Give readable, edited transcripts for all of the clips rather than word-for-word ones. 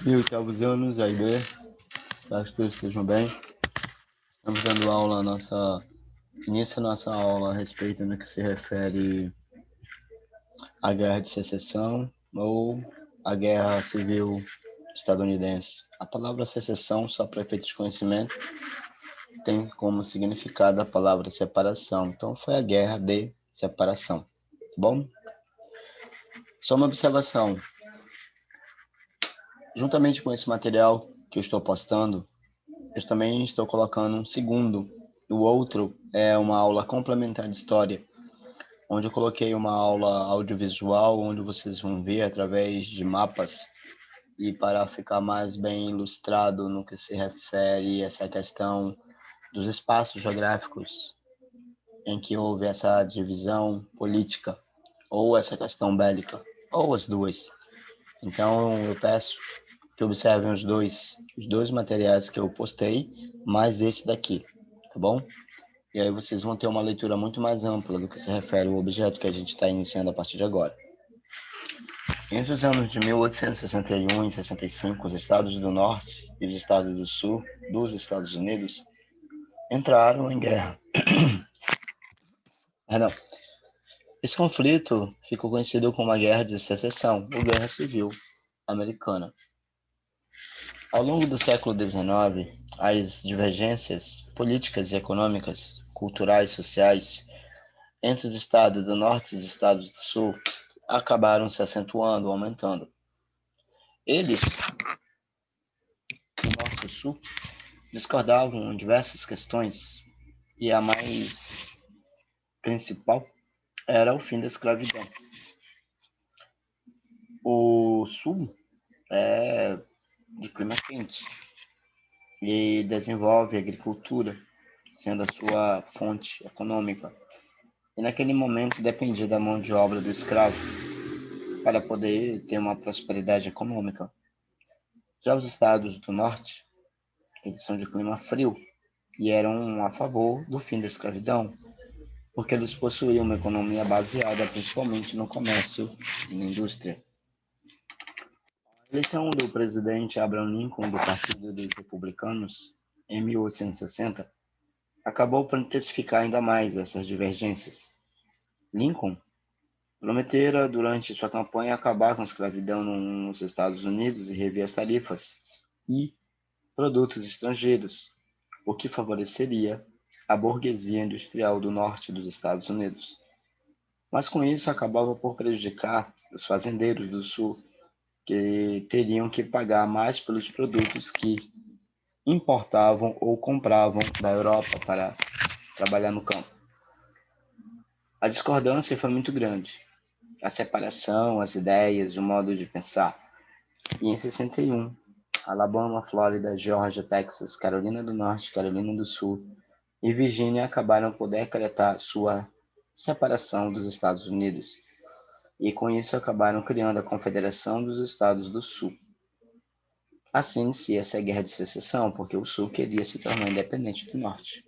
E oitavos anos, A e B, espero que todos estejam bem. Estamos dando aula, nossa aula a respeito no que se refere à Guerra de Secessão ou à Guerra Civil Estadunidense. A palavra secessão, só para efeito de conhecimento, tem como significado a palavra separação. Então, foi a Guerra de Separação, tá bom? Só uma observação. Juntamente com esse material que eu estou postando, eu também estou colocando um segundo. O outro é uma aula complementar de história, onde eu coloquei uma aula audiovisual, onde vocês vão ver através de mapas, e para ficar mais bem ilustrado no que se refere a essa questão dos espaços geográficos em que houve essa divisão política, ou essa questão bélica, ou as duas. Então, eu peço que observem os dois materiais que eu postei, mais este daqui, tá bom? E aí vocês vão ter uma leitura muito mais ampla do que se refere ao objeto que a gente está iniciando a partir de agora. Entre os anos de 1861 e 65, os estados do Norte e os estados do Sul dos Estados Unidos entraram em guerra. Perdão. Esse conflito ficou conhecido como a Guerra de Secessão, ou Guerra Civil Americana. Ao longo do século XIX, as divergências políticas e econômicas, culturais e sociais entre os estados do Norte e os estados do Sul acabaram se acentuando, aumentando. Eles, o Norte e o Sul, discordavam em diversas questões, e a mais principal era o fim da escravidão. O Sul é de clima quente e desenvolve agricultura, sendo a sua fonte econômica. E naquele momento dependia da mão de obra do escravo para poder ter uma prosperidade econômica. Já os estados do norte, eles são de clima frio e eram a favor do fim da escravidão, porque eles possuíam uma economia baseada principalmente no comércio e na indústria. A eleição do presidente Abraham Lincoln do Partido dos Republicanos, em 1860, acabou por intensificar ainda mais essas divergências. Lincoln prometera, durante sua campanha, acabar com a escravidão nos Estados Unidos e rever as tarifas e produtos estrangeiros, o que favoreceria a burguesia industrial do norte dos Estados Unidos. Mas com isso acabava por prejudicar os fazendeiros do sul, que teriam que pagar mais pelos produtos que importavam ou compravam da Europa para trabalhar no campo. A discordância foi muito grande. A separação, as ideias, o modo de pensar. E em 61, Alabama, Flórida, Geórgia, Texas, Carolina do Norte, Carolina do Sul e Virgínia acabaram por decretar sua separação dos Estados Unidos. E com isso acabaram criando a Confederação dos Estados do Sul. Assim inicia-se a Guerra de Secessão, porque o Sul queria se tornar independente do Norte.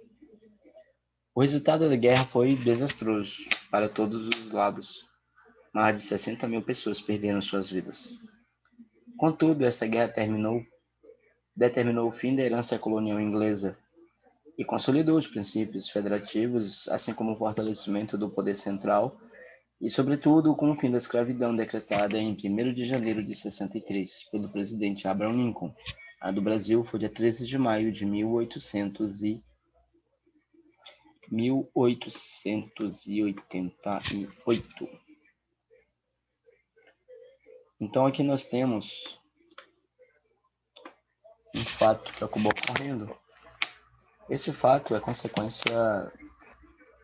O resultado da guerra foi desastroso para todos os lados. Mais de 60 mil pessoas perderam suas vidas. Contudo, esta guerra determinou o fim da herança colonial inglesa e consolidou os princípios federativos, assim como o fortalecimento do poder central e, sobretudo, com o fim da escravidão decretada em 1º de janeiro de 63 pelo presidente Abraham Lincoln. A do Brasil foi dia 13 de maio de 1888. Então aqui nós temos um fato que acabou ocorrendo. Esse fato é consequência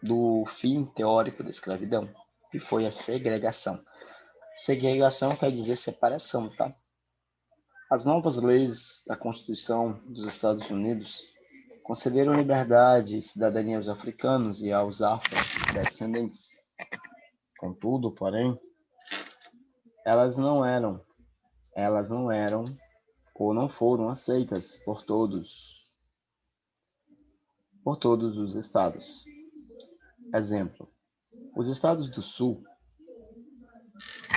do fim teórico da escravidão, que foi a segregação. Segregação quer dizer separação, tá? As novas leis da Constituição dos Estados Unidos concederam liberdade e cidadania aos africanos e aos afrodescendentes. Contudo, porém, elas não eram ou não foram aceitas por todos os estados. Exemplo, os estados do Sul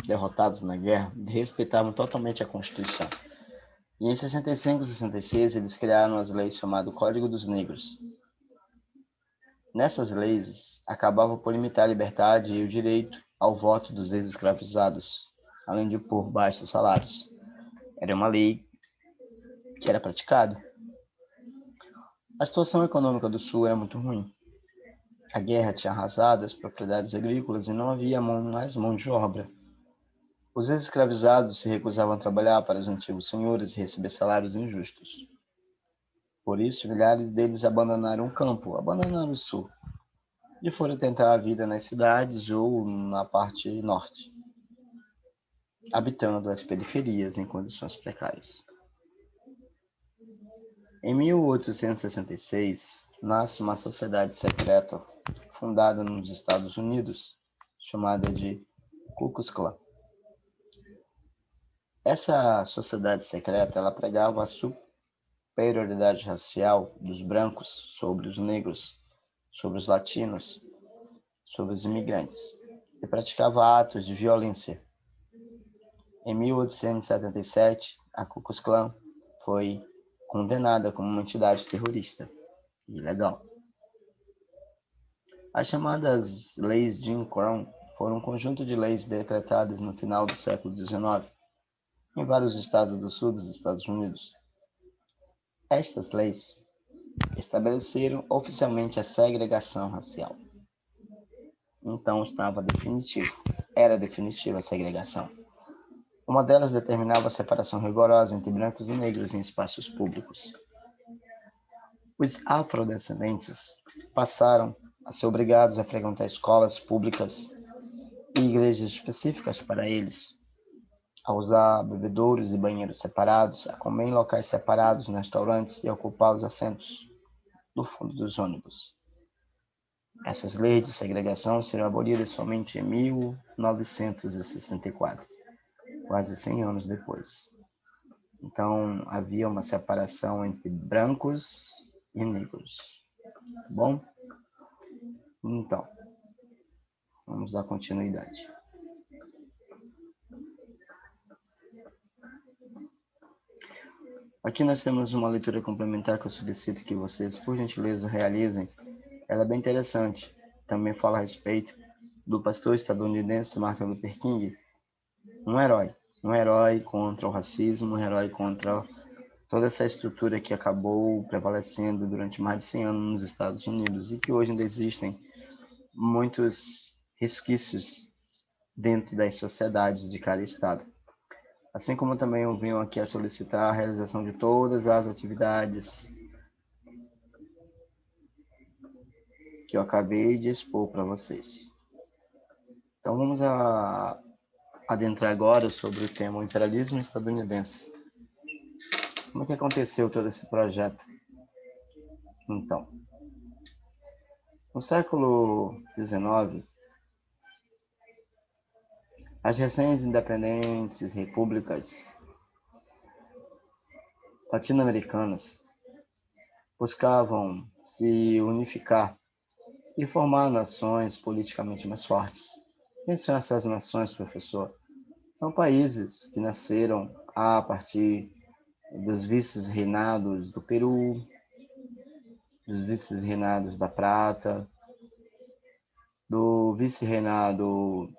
derrotados na guerra, respeitavam totalmente a Constituição. E em 65 e 66, eles criaram as leis chamadas Código dos Negros. Nessas leis, acabavam por limitar a liberdade e o direito ao voto dos ex-escravizados, além de pôr baixos salários. Era uma lei que era praticada. A situação econômica do Sul era muito ruim. A guerra tinha arrasado as propriedades agrícolas e não havia mais mão de obra. Os ex-escravizados se recusavam a trabalhar para os antigos senhores e receber salários injustos. Por isso, milhares deles abandonaram o campo, abandonaram o Sul, e foram tentar a vida nas cidades ou na parte norte, habitando as periferias em condições precárias. Em 1866, nasce uma sociedade secreta fundada nos Estados Unidos, chamada de Ku Klux Klan. Essa sociedade secreta, ela pregava a superioridade racial dos brancos sobre os negros, sobre os latinos, sobre os imigrantes, e praticava atos de violência. Em 1877, a Ku Klux Klan foi condenada como uma entidade terrorista ilegal. As chamadas leis Jim Crow foram um conjunto de leis decretadas no final do século XIX em vários estados do sul dos Estados Unidos. Estas leis estabeleceram oficialmente a segregação racial. Então era definitiva a segregação. Uma delas determinava a separação rigorosa entre brancos e negros em espaços públicos. Os afrodescendentes passaram a ser obrigados a frequentar escolas públicas e igrejas específicas para eles, a usar bebedouros e banheiros separados, a comer em locais separados nos restaurantes e a ocupar os assentos no fundo dos ônibus. Essas leis de segregação serão abolidas somente em 1964, quase 100 anos depois. Então, havia uma separação entre brancos e negros. Bom? Então, vamos dar continuidade. Aqui nós temos uma leitura complementar que eu solicito que vocês, por gentileza, realizem. Ela é bem interessante. Também fala a respeito do pastor estadunidense Martin Luther King, um herói contra o racismo, um herói contra toda essa estrutura que acabou prevalecendo durante mais de 100 anos nos Estados Unidos e que hoje ainda existem muitos resquícios dentro das sociedades de cada estado. Assim como também eu venho aqui a solicitar a realização de todas as atividades que eu acabei de expor para vocês. Então vamos adentrar agora sobre o tema imperialismo estadunidense. Como é que aconteceu todo esse projeto? Então, no século XIX, as recém-independentes repúblicas latino-americanas buscavam se unificar e formar nações politicamente mais fortes. Quem são essas nações, professor? São países que nasceram a partir dos vices-reinados do Peru, dos vices-reinados da Prata, do vice-reinado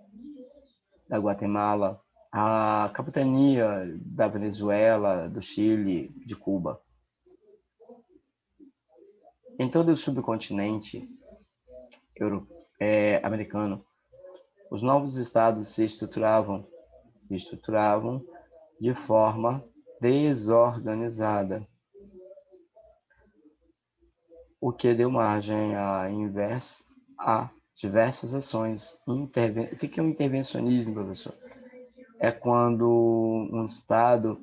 da Guatemala, a capitania da Venezuela, do Chile, de Cuba. Em todo o subcontinente americano, os novos estados se estruturavam de forma desorganizada, o que deu margem a diversas ações. O que é um intervencionismo, professor? É quando um estado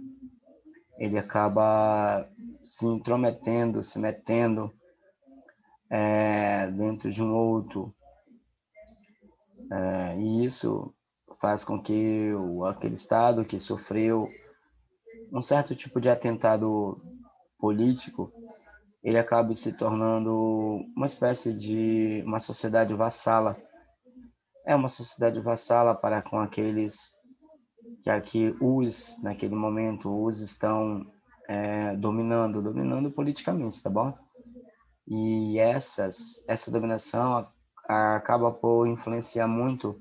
ele acaba se intrometendo, se metendo dentro de um outro, e isso faz com que aquele estado que sofreu um certo tipo de atentado político, ele acaba se tornando uma espécie de uma sociedade vassala. É uma sociedade vassala para com aqueles já que naquele momento, os estão dominando politicamente, tá bom? E essa dominação acaba por influenciar muito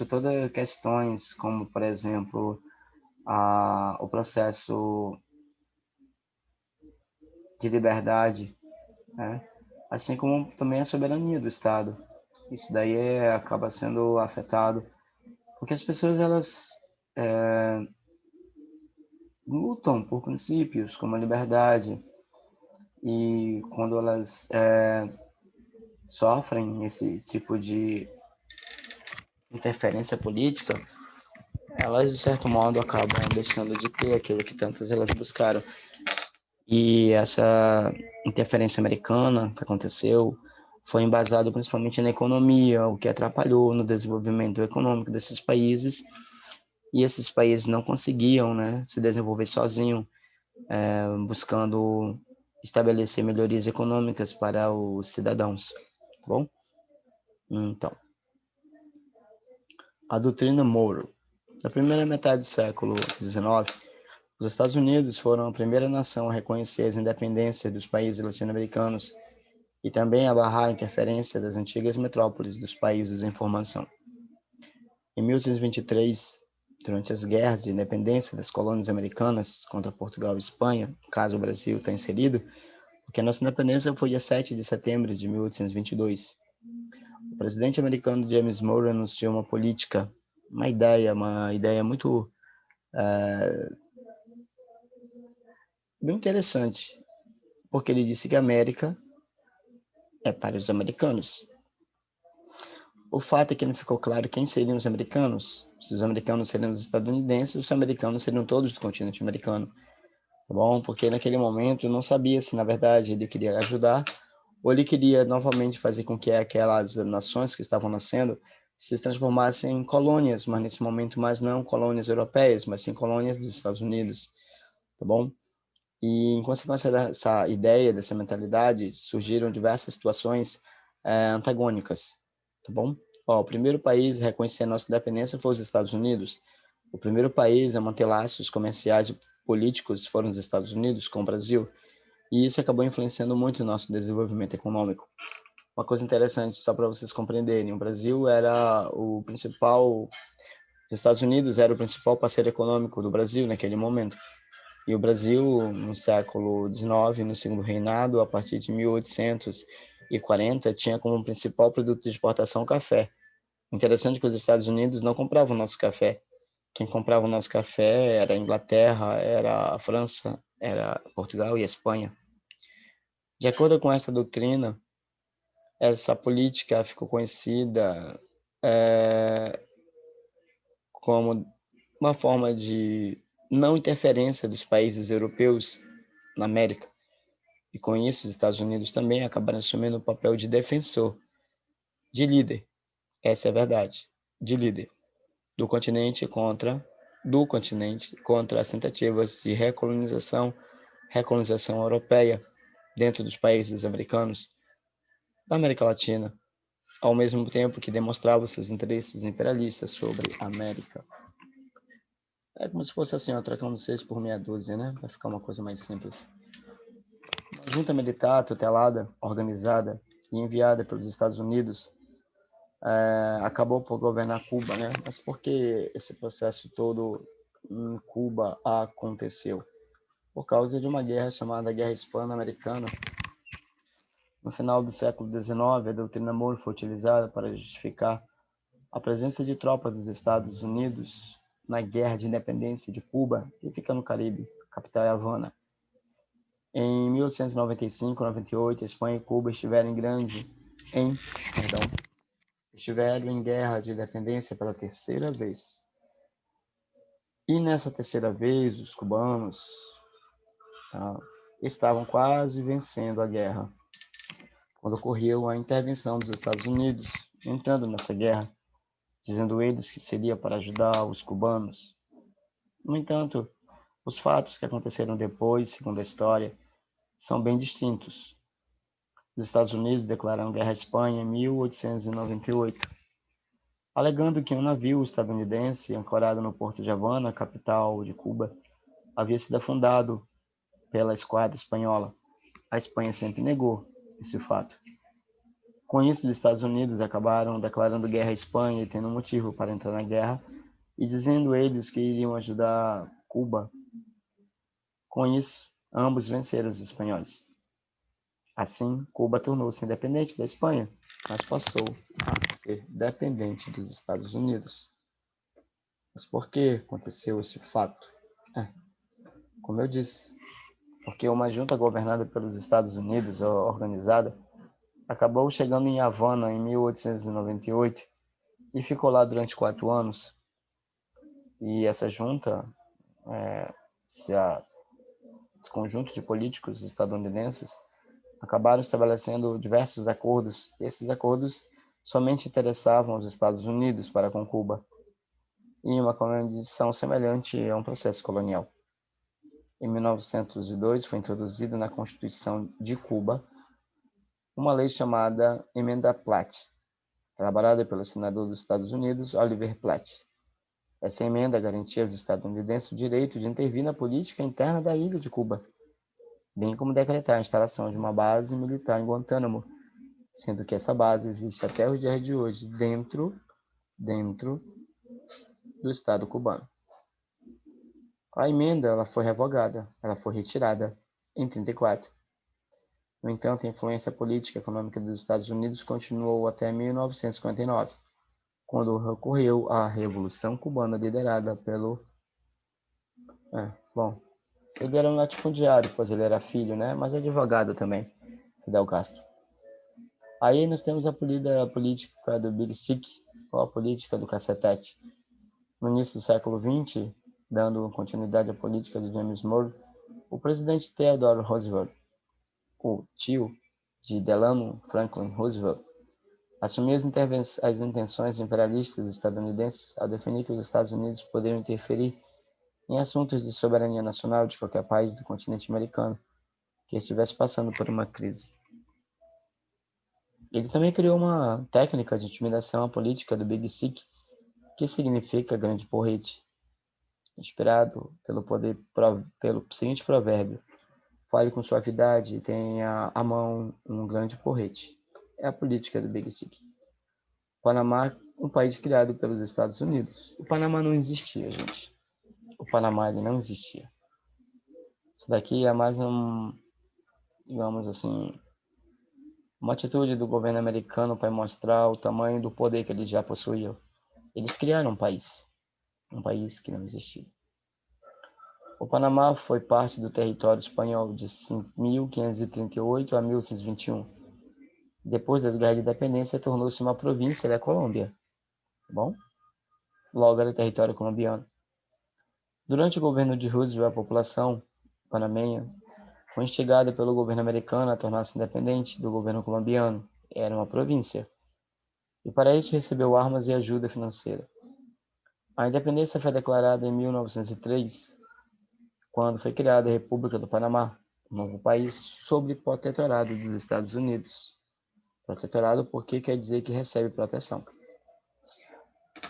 todas as questões, como, por exemplo, o processo de liberdade, né? Assim como também a soberania do Estado. Isso daí acaba sendo afetado, porque as pessoas elas lutam por princípios como a liberdade, e quando elas sofrem esse tipo de interferência política, elas de certo modo acabam deixando de ter aquilo que tantas elas buscaram. E essa interferência americana que aconteceu foi embasado principalmente na economia, o que atrapalhou no desenvolvimento econômico desses países, e esses países não conseguiam, né, se desenvolver sozinhos, buscando estabelecer melhorias econômicas para os cidadãos, tá bom? Então, a doutrina Monroe. Na primeira metade do século XIX, os Estados Unidos foram a primeira nação a reconhecer as independências dos países latino-americanos e também a barrar a interferência das antigas metrópoles dos países em formação. Em 1823, durante as guerras de independência das colônias americanas contra Portugal e Espanha, caso o Brasil está inserido, porque a nossa independência foi dia 7 de setembro de 1822. O presidente americano James Monroe anunciou uma ideia muito bem interessante, porque ele disse que a América é para os americanos. O fato é que não ficou claro quem seriam os americanos, se os americanos seriam os estadunidenses, ou se os americanos seriam todos do continente americano, tá bom? Porque naquele momento não sabia se, na verdade, ele queria ajudar ou ele queria novamente fazer com que aquelas nações que estavam nascendo se transformassem em colônias, mas nesse momento mais não colônias europeias, mas sim colônias dos Estados Unidos, tá bom? E em consequência dessa ideia, dessa mentalidade, surgiram diversas situações antagônicas, tá bom? Ó, o primeiro país a reconhecer a nossa independência foi os Estados Unidos. O primeiro país a manter laços comerciais e políticos foram os Estados Unidos com o Brasil, e isso acabou influenciando muito o nosso desenvolvimento econômico. Uma coisa interessante, só para vocês compreenderem, o Brasil era o principal, os Estados Unidos era o principal parceiro econômico do Brasil naquele momento. E o Brasil, no século XIX, no segundo reinado, a partir de 1840, tinha como principal produto de exportação o café. Interessante que os Estados Unidos não compravam o nosso café. Quem comprava o nosso café era a Inglaterra, era a França, era Portugal e a Espanha. De acordo com essa doutrina, essa política ficou conhecida como uma forma de não interferência dos países europeus na América. E com isso, os Estados Unidos também acabaram assumindo o papel de defensor, de líder, essa é a verdade, de líder do continente contra as tentativas de recolonização europeia dentro dos países americanos da América Latina, ao mesmo tempo que demonstrava seus interesses imperialistas sobre a América. É como se fosse assim, ó, trocando 6 por meia dúzia, né? Para ficar uma coisa mais simples. Uma junta militar tutelada, organizada e enviada pelos Estados Unidos acabou por governar Cuba, né? Mas por que esse processo todo em Cuba aconteceu? Por causa de uma guerra chamada Guerra Hispano-Americana. No final do século XIX, a doutrina Monroe foi utilizada para justificar a presença de tropas dos Estados Unidos na Guerra de Independência de Cuba, que fica no Caribe, a capital é Havana. Em 1895-98, a Espanha e Cuba estiveram em guerra de independência pela terceira vez. E nessa terceira vez, os cubanos estavam quase vencendo a guerra, quando ocorreu a intervenção dos Estados Unidos, entrando nessa guerra, dizendo eles que seria para ajudar os cubanos. No entanto, os fatos que aconteceram depois, segundo a história, são bem distintos. Os Estados Unidos declararam guerra à Espanha em 1898. alegando que um navio estadunidense ancorado no porto de Havana, capital de Cuba, havia sido afundado pela esquadra espanhola. A Espanha sempre negou esse fato. Com isso, os Estados Unidos acabaram declarando guerra à Espanha e tendo motivo para entrar na guerra, e dizendo eles que iriam ajudar Cuba. Com isso, ambos venceram os espanhóis. Assim, Cuba tornou-se independente da Espanha, mas passou a ser dependente dos Estados Unidos. Mas por que aconteceu esse fato? Como eu disse, porque uma junta governada pelos Estados Unidos, organizada, acabou chegando em Havana em 1898 e ficou lá durante 4 anos. E esse conjunto de políticos estadunidenses, acabaram estabelecendo diversos acordos. Esses acordos somente interessavam os Estados Unidos para com Cuba, em uma condição semelhante a um processo colonial. Em 1902, foi introduzida na Constituição de Cuba uma lei chamada Emenda Platt, elaborada pelo senador dos Estados Unidos, Oliver Platt. Essa emenda garantia aos estadunidenses o direito de intervir na política interna da ilha de Cuba, bem como decretar a instalação de uma base militar em Guantánamo, sendo que essa base existe até os dias de hoje dentro do Estado cubano. A emenda ela foi revogada, ela foi retirada em 1934. No entanto, a influência política e econômica dos Estados Unidos continuou até 1959, quando ocorreu a Revolução Cubana liderada pelo... ele era um latifundiário, pois ele era filho, mas advogado também, Fidel Castro. Aí nós temos a política do Big Stick, ou a política do cacetete. No início do século XX, dando continuidade à política de James Monroe, o presidente Theodore Roosevelt, o tio de Delano Franklin Roosevelt, assumiu as intenções imperialistas estadunidenses ao definir que os Estados Unidos poderiam interferir em assuntos de soberania nacional de qualquer país do continente americano que estivesse passando por uma crise. Ele também criou uma técnica de intimidação à política do Big Stick, que significa grande porrete, inspirado pelo seguinte provérbio: fale com suavidade e tenha à mão um grande porrete. É a política do Big Stick. O Panamá, um país criado pelos Estados Unidos. O Panamá não existia, gente. O Panamá ele não existia. Isso daqui é mais digamos assim, uma atitude do governo americano para mostrar o tamanho do poder que eles já possuíam. Eles criaram um país que não existia. O Panamá foi parte do território espanhol de 1538 a 1821. Depois da Guerra de Independência, tornou-se uma província da Colômbia. Bom? Logo era território colombiano. Durante o governo de Roosevelt, a população panamenha foi instigada pelo governo americano a tornar-se independente do governo colombiano. Era uma província. E para isso recebeu armas e ajuda financeira. A independência foi declarada em 1903, quando foi criada a República do Panamá, um novo país sob protetorado dos Estados Unidos. Protetorado porque quer dizer que recebe proteção.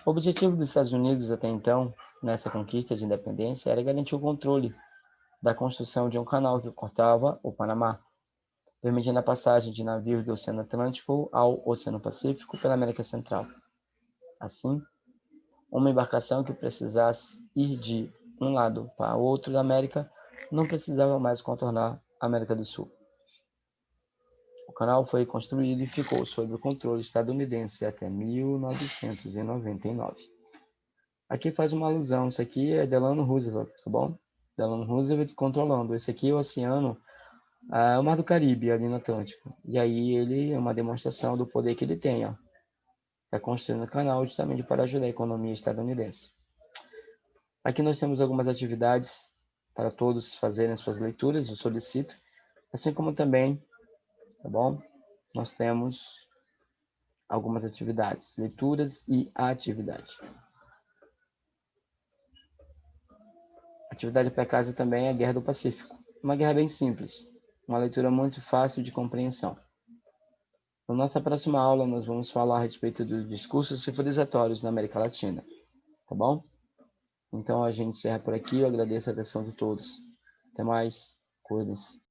O objetivo dos Estados Unidos até então, nessa conquista de independência, era garantir o controle da construção de um canal que cortava o Panamá, permitindo a passagem de navios do Oceano Atlântico ao Oceano Pacífico pela América Central. Assim, uma embarcação que precisasse ir de um lado para o outro da América não precisava mais contornar a América do Sul. O canal foi construído e ficou sob o controle estadunidense até 1999. Aqui faz uma alusão, isso aqui é Delano Roosevelt, tá bom? Delano Roosevelt controlando. Esse aqui é o oceano, o Mar do Caribe, ali no Atlântico. E aí ele é uma demonstração do poder que ele tem, ó. Está construindo o canal justamente para ajudar a economia estadunidense. Aqui nós temos algumas atividades para todos fazerem suas leituras, eu solicito. Assim como também, tá bom? Nós temos algumas atividades, leituras e atividade. Atividade para casa também é a Guerra do Pacífico. Uma guerra bem simples, uma leitura muito fácil de compreensão. Na nossa próxima aula, nós vamos falar a respeito dos discursos civilizatórios na América Latina, tá bom? Então, a gente encerra por aqui. Eu agradeço a atenção de todos. Até mais. Cuidem-se.